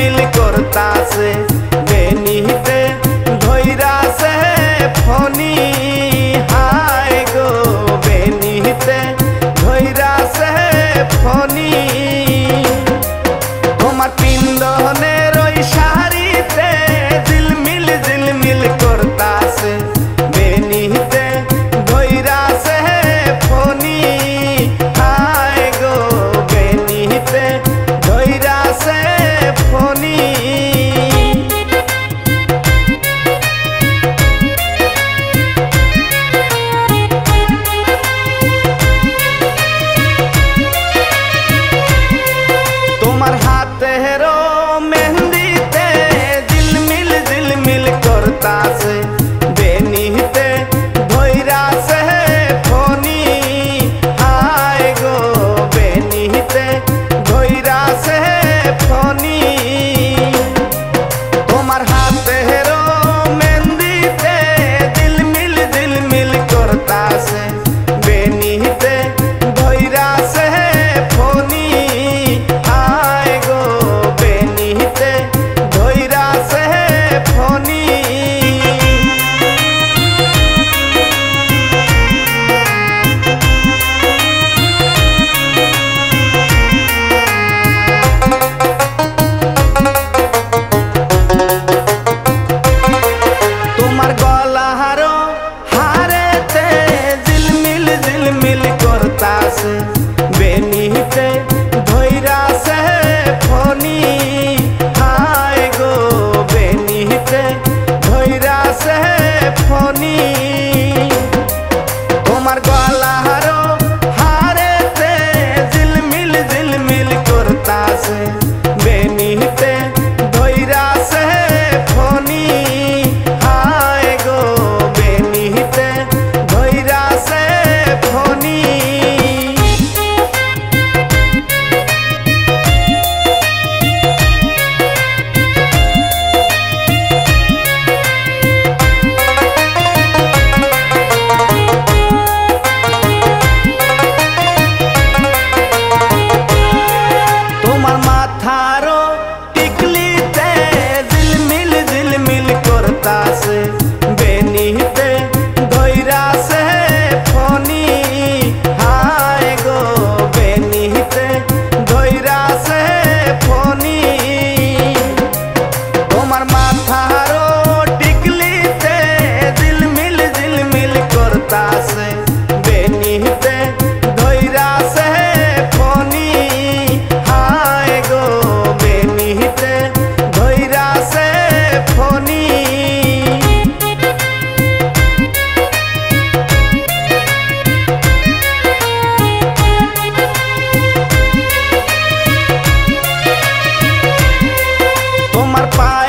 झिलमिल करता से बेनिते धोइरा से फनी हाय गो बेनिते धोइरा से फनी তোমার পিন্দনের ওই শাড়িতে ঝিলমিল ঝিলমিল করতাছে বেনিতে ধইরা সে ফনি হায় গো বেনিতে ধইরা সে ফনি তোমার হাতেরও মেহেন্দিতে ঝিলমিল ঝিলমিল করতাছে বেনিতে ধইরা সে ফনি হায় গো বেনিতে ধইরা সে ফনি তোমার হাতেরও মেহেন্দিতে ঝিলমিল ঝিলমিল করতাছে বেনিতে ধইরা সে ফনি বেনিতে ধইরা সে ফনি হায় গো বেনিতে ধইরা সে ফনি তোমার গলার হারেতে ঝিলমিল ঝিলমিল করতাছে বেনিতে ধইরা সে ফনি হায় গো বেনিতে ধইরা সে ফনি মাথারো টিকলিতে ঝিলমিল ঝিলমিল করতাছে বেনিতে ধইরা সে ফনি হায় গো বেনিতে ধইরা সে ফনি তোমার মাথারো টিকলিতে ঝিলমিল ঝিলমিল করতাছে বেনিতে ধইরা সে ফনি ধইরা সে ফনি তোমার পা